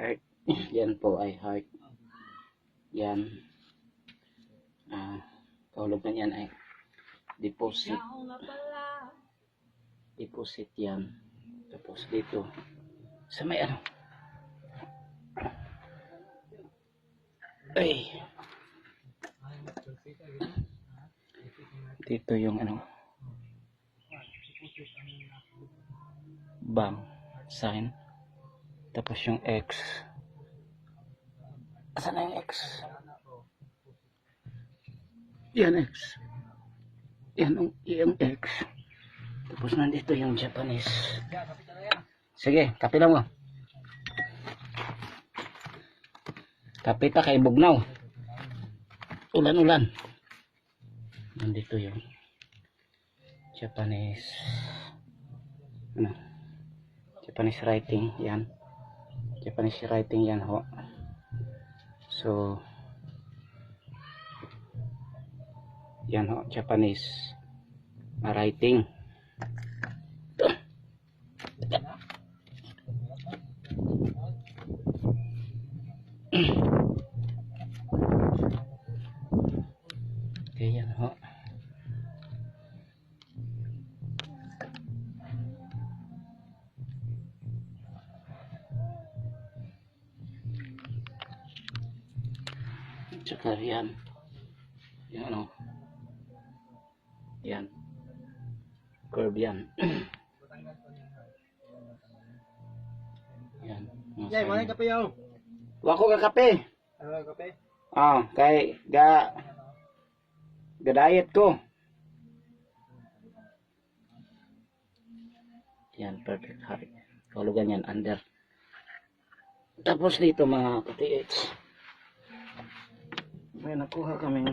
Heart. Yan po ay heart. Yan. Kahulugan yan ay deposit. Deposit yan. Tapos dito sa may ano. Ay. Dito yung ano. Bang sign. Tapos yung X. Asan na yung X? Yan X. Yan yung X. Tapos nandito yung Japanese. Sige, kape lang mo. Kape ta kay Bugnaw. Ulan-ulan. Nandito yung Japanese. Ano? Japanese writing. Yan. Japanese writing yan ho. So, yan ho. Japanese writing. Okay, yan ho. Tsaka yan. Yan ano. Yan. Curve yan. Yan. Yay, mana kape yaw? Wako ka kape. Kape. Kay ga diet ko. Yan, perfect heart. Kahulugan yan, under. Tapos dito mga ka-TH. May nakuha kami.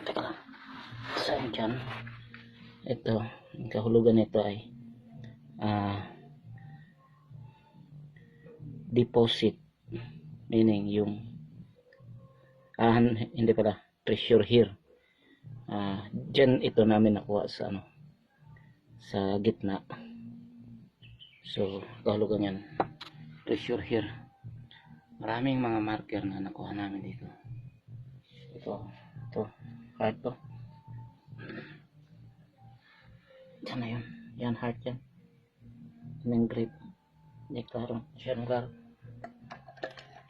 Teka lang. Saan dyan? Ito, ang kahulugan nito ay deposit. Meaning yung hindi pala, treasure here. Dyan ito namin nakuha sa ano, sa gitna. So, kahulugan yan, treasure here. Maraming mga marker na nakuha namin dito. Ito, heart to. Diyan na yun. Yan, heart yan. Yan yung grape. Hindi klaro. Siya klaro.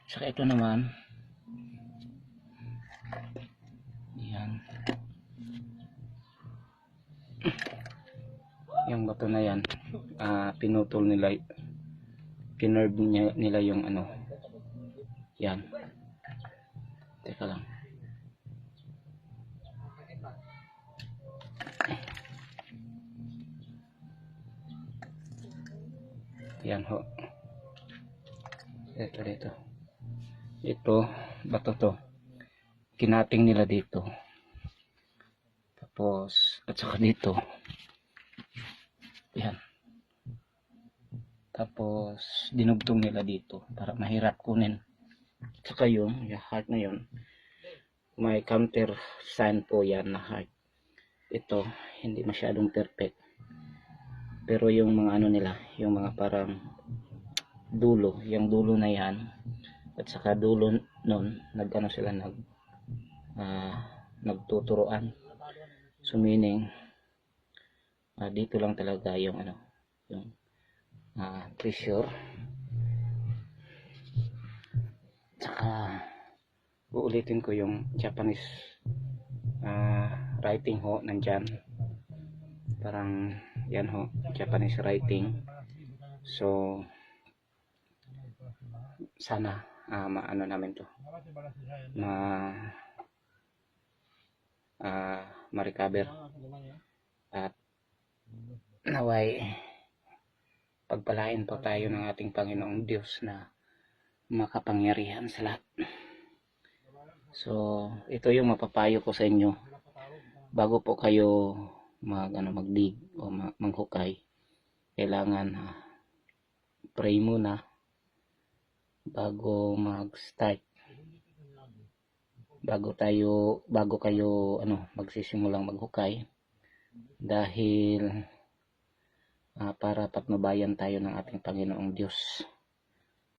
Saka ito naman. Yan. Yung bato na yan. Pinutol nila. Kinerve nila yung ano. Yan. Teka lang. Yan ho. Dito. Ito, bato to. Kinating nila dito. Tapos, at saka dito. Yan. Tapos, dinugtong nila dito para mahirap kunin. At saka yung heart na yun, may counter sign po yan na heart. Ito, hindi masyadong perfect. Pero yung mga ano nila, yung mga parang dulo, yung dulo na yan, at saka dulo nun, nagano sila nagtuturoan. So meaning, dito lang talaga yung ano, yung treasure. Tsaka uulitin ko yung Japanese writing ho, nandyan. Parang yan ho, Japanese writing. So sana maano namin to, ma-recover at naway pagpalain po tayo ng ating Panginoong Diyos na makapangyarihan sa lahat. So ito yung mapapayo ko sa inyo bago po kayo magdig o manghukay. Kailangan pray muna bago mag-start, bago kayo magsisimulang maghukay, dahil para patnubayan tayo ng ating Panginoong Diyos.